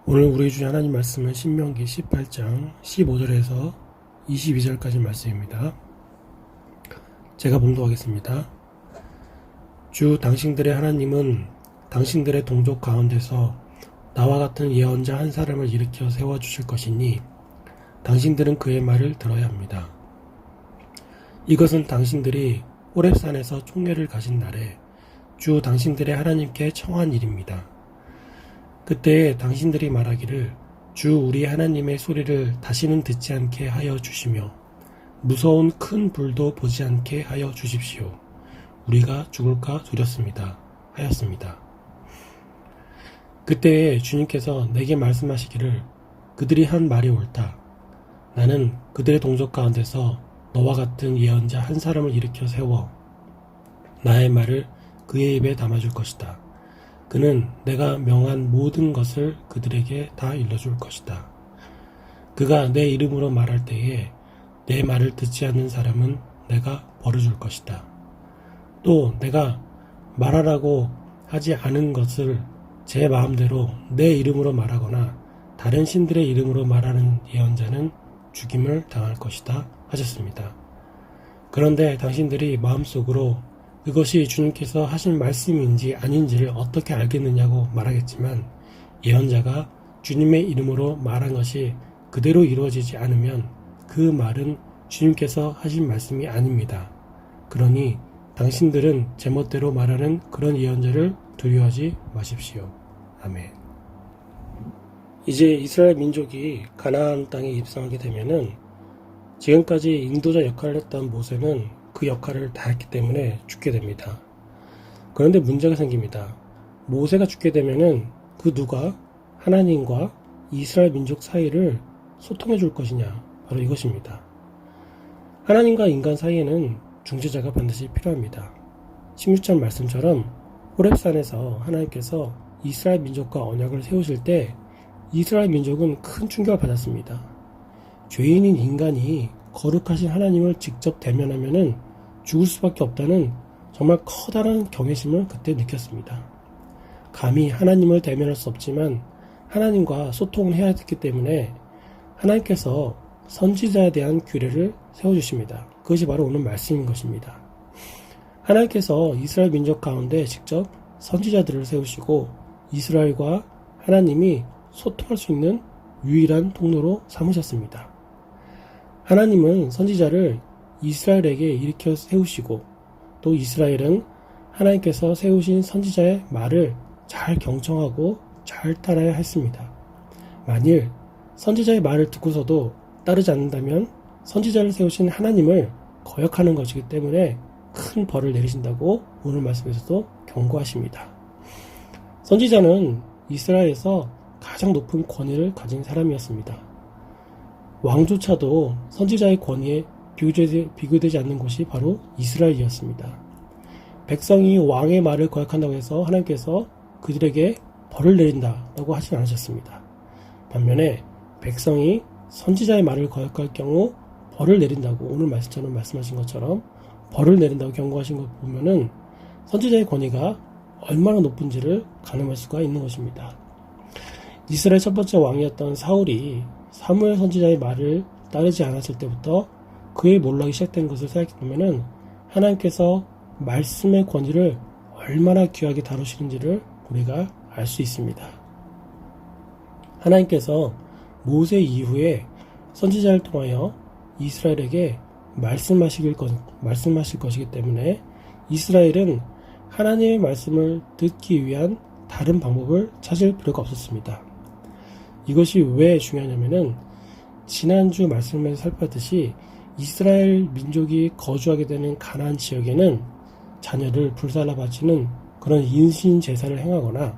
오늘 우리 주 하나님 말씀은 신명기 18장 15절에서 22절까지 말씀입니다. 제가 봉독하겠습니다. 주 당신들의 하나님은 당신들의 동족 가운데서 나와 같은 예언자 한 사람을 일으켜 세워주실 것이니 당신들은 그의 말을 들어야 합니다. 이것은 당신들이 호렙산에서 총회를 가진 날에 주 당신들의 하나님께 청한 일입니다. 그때 당신들이 말하기를 주 우리 하나님의 소리를 다시는 듣지 않게 하여 주시며 무서운 큰 불도 보지 않게 하여 주십시오. 우리가 죽을까 두렵습니다. 하였습니다. 그때 주님께서 내게 말씀하시기를 그들이 한 말이 옳다. 나는 그들의 동족 가운데서 너와 같은 예언자 한 사람을 일으켜 세워 나의 말을 그의 입에 담아줄 것이다. 그는 내가 명한 모든 것을 그들에게 다 일러줄 것이다. 그가 내 이름으로 말할 때에 내 말을 듣지 않는 사람은 내가 벌어줄 것이다. 또 내가 말하라고 하지 않은 것을 제 마음대로 내 이름으로 말하거나 다른 신들의 이름으로 말하는 예언자는 죽임을 당할 것이다 하셨습니다. 그런데 당신들이 마음속으로 그것이 주님께서 하신 말씀인지 아닌지를 어떻게 알겠느냐고 말하겠지만 예언자가 주님의 이름으로 말한 것이 그대로 이루어지지 않으면 그 말은 주님께서 하신 말씀이 아닙니다. 그러니 당신들은 제멋대로 말하는 그런 예언자를 두려워하지 마십시오. 아멘. 이제 이스라엘 민족이 가나안 땅에 입성하게 되면은 지금까지 인도자 역할을 했던 모세는 그 역할을 다 했기 때문에 죽게 됩니다. 그런데 문제가 생깁니다. 모세가 죽게 되면은 그 누가 하나님과 이스라엘 민족 사이를 소통해 줄 것이냐? 바로 이것입니다. 하나님과 인간 사이에는 중재자가 반드시 필요합니다. 16절 말씀처럼 호렙산에서 하나님께서 이스라엘 민족과 언약을 세우실 때 이스라엘 민족은 큰 충격을 받았습니다. 죄인인 인간이 거룩하신 하나님을 직접 대면하면은 죽을 수밖에 없다는 정말 커다란 경외심을 그때 느꼈습니다. 감히 하나님을 대면할 수 없지만 하나님과 소통을 해야 했기 때문에 하나님께서 선지자에 대한 규례를 세워주십니다. 그것이 바로 오늘 말씀인 것입니다. 하나님께서 이스라엘 민족 가운데 직접 선지자들을 세우시고 이스라엘과 하나님이 소통할 수 있는 유일한 통로로 삼으셨습니다. 하나님은 선지자를 이스라엘에게 일으켜 세우시고 또 이스라엘은 하나님께서 세우신 선지자의 말을 잘 경청하고 잘 따라야 했습니다. 만일 선지자의 말을 듣고서도 따르지 않는다면 선지자를 세우신 하나님을 거역하는 것이기 때문에 큰 벌을 내리신다고 오늘 말씀에서도 경고하십니다. 선지자는 이스라엘에서 가장 높은 권위를 가진 사람이었습니다. 왕조차도 선지자의 권위에 비교되지 않는 곳이 바로 이스라엘이었습니다. 백성이 왕의 말을 거역한다고 해서 하나님께서 그들에게 벌을 내린다라고 하지 않으셨습니다. 반면에 백성이 선지자의 말을 거역할 경우 벌을 내린다고 오늘 말씀처럼 말씀하신 것처럼 벌을 내린다고 경고하신 것 보면은 선지자의 권위가 얼마나 높은지를 가늠할 수가 있는 것입니다. 이스라엘 첫 번째 왕이었던 사울이 사무엘 선지자의 말을 따르지 않았을 때부터 그의 몰락이 시작된 것을 생각해보면 하나님께서 말씀의 권위를 얼마나 귀하게 다루시는지를 우리가 알 수 있습니다. 하나님께서 모세 이후에 선지자를 통하여 이스라엘에게 말씀하실 것이기 때문에 이스라엘은 하나님의 말씀을 듣기 위한 다른 방법을 찾을 필요가 없었습니다. 이것이 왜 중요하냐면은 지난주 말씀에서 살펴봤듯이 이스라엘 민족이 거주하게 되는 가나안 지역에는 자녀를 불살라 바치는 그런 인신 제사를 행하거나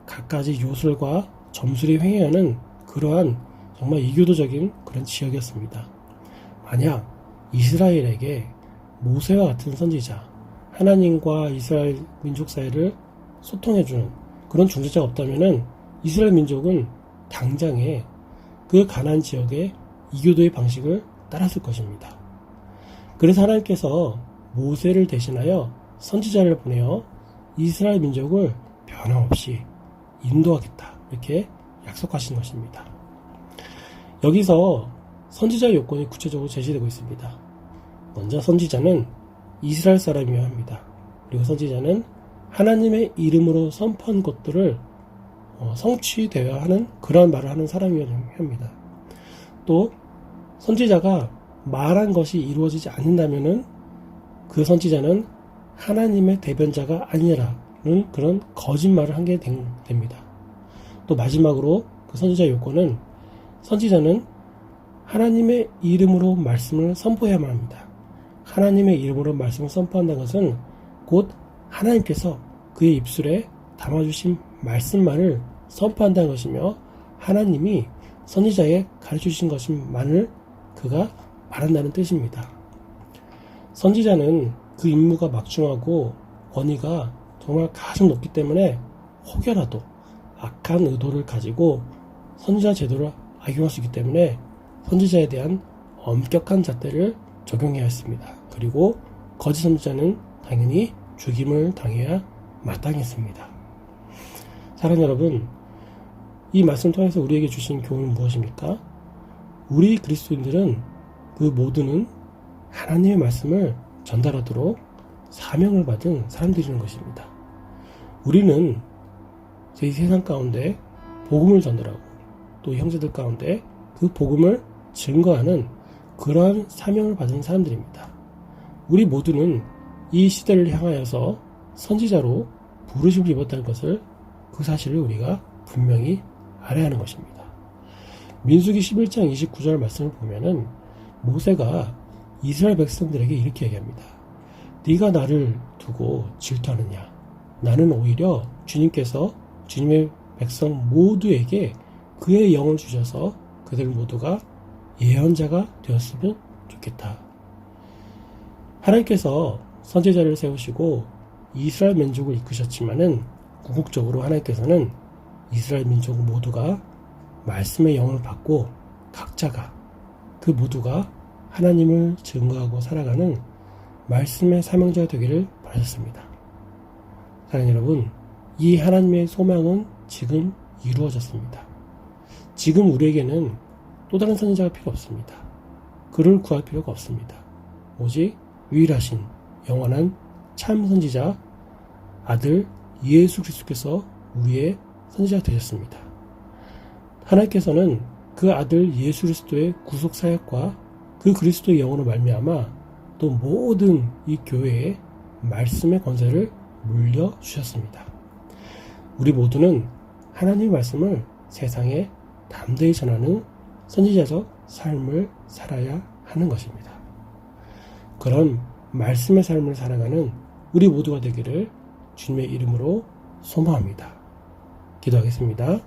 갖가지 요술과 점술이 횡행하는 그러한 정말 이교도적인 그런 지역이었습니다. 만약 이스라엘에게 모세와 같은 선지자, 하나님과 이스라엘 민족 사이를 소통해주는 그런 중재자가 없다면은 이스라엘 민족은 당장에 그 가나안 지역의 이교도의 방식을 따랐을 것입니다. 그래서 하나님께서 모세를 대신하여 선지자를 보내어 이스라엘 민족을 변함없이 인도하겠다 이렇게 약속하신 것입니다. 여기서 선지자의 요건이 구체적으로 제시되고 있습니다. 먼저 선지자는 이스라엘 사람이어야 합니다. 그리고 선지자는 하나님의 이름으로 선포한 것들을 성취되어야 하는 그러한 말을 하는 사람이어야 합니다. 또 선지자가 말한 것이 이루어지지 않는다면은 그 선지자는 하나님의 대변자가 아니라는 그런 거짓말을 한 게 됩니다. 또 마지막으로 그 선지자 요건은 선지자는 하나님의 이름으로 말씀을 선포해야만 합니다. 하나님의 이름으로 말씀을 선포한다는 것은 곧 하나님께서 그의 입술에 담아주신 말씀만을 선포한다는 것이며 하나님이 선지자에 가르쳐주신 것만을 그가 말한다는 뜻입니다. 선지자는 그 임무가 막중하고 권위가 정말 가장 높기 때문에 혹여라도 악한 의도를 가지고 선지자 제도를 악용할 수 있기 때문에 선지자에 대한 엄격한 잣대를 적용해야 했습니다. 그리고 거짓 선지자는 당연히 죽임을 당해야 마땅했습니다. 사랑하는 여러분, 이 말씀 통해서 우리에게 주신 교훈은 무엇입니까? 우리 그리스도인들은 그 모두는 하나님의 말씀을 전달하도록 사명을 받은 사람들이라는 것입니다. 우리는 이 세상 가운데 복음을 전달하고 또 형제들 가운데 그 복음을 증거하는 그러한 사명을 받은 사람들입니다. 우리 모두는 이 시대를 향하여서 선지자로 부르심을 입었다는 것을 그 사실을 우리가 분명히 알아야 하는 것입니다. 민수기 11장 29절 말씀을 보면은 모세가 이스라엘 백성들에게 이렇게 얘기합니다. 네가 나를 두고 질투하느냐? 나는 오히려 주님께서 주님의 백성 모두에게 그의 영을 주셔서 그들 모두가 예언자가 되었으면 좋겠다. 하나님께서 선지자를 세우시고 이스라엘 민족을 이끄셨지만은 궁극적으로 하나님께서는 이스라엘 민족 모두가 말씀의 영을 받고 각자가 그 모두가 하나님을 증거하고 살아가는 말씀의 사명자가 되기를 바라셨습니다. 사랑하는 여러분, 이 하나님의 소망은 지금 이루어졌습니다. 지금 우리에게는 또 다른 선지자가 필요 없습니다. 그를 구할 필요가 없습니다. 오직 유일하신 영원한 참 선지자 아들 예수 그리스도께서 우리의 선지자가 되셨습니다. 하나님께서는 그 아들 예수 그리스도의 구속 사역과 그 그리스도의 영으로 말미암아 또 모든 이 교회에 말씀의 권세를 물려주셨습니다. 우리 모두는 하나님의 말씀을 세상에 담대히 전하는 선지자적 삶을 살아야 하는 것입니다. 그런 말씀의 삶을 살아가는 우리 모두가 되기를 주님의 이름으로 소망합니다. 기도하겠습니다.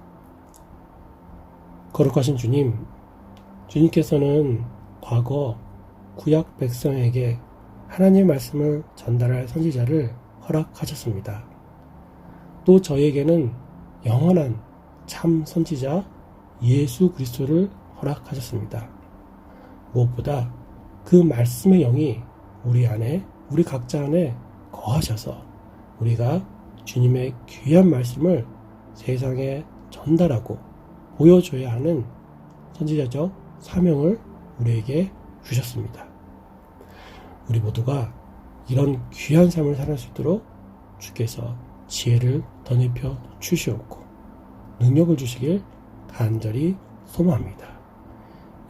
거룩하신 주님, 주님께서는 과거 구약 백성에게 하나님의 말씀을 전달할 선지자를 허락하셨습니다. 또 저희에게는 영원한 참 선지자 예수 그리스도를 허락하셨습니다. 무엇보다 그 말씀의 영이 우리 안에, 우리 각자 안에 거하셔서 우리가 주님의 귀한 말씀을 세상에 전달하고 보여줘야 하는 선지자적 사명을 우리에게 주셨습니다. 우리 모두가 이런 귀한 삶을 살아갈 수 있도록 주께서 지혜를 덧입혀 주시옵고 능력을 주시길 간절히 소망합니다.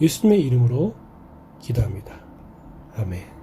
예수님의 이름으로 기도합니다. 아멘.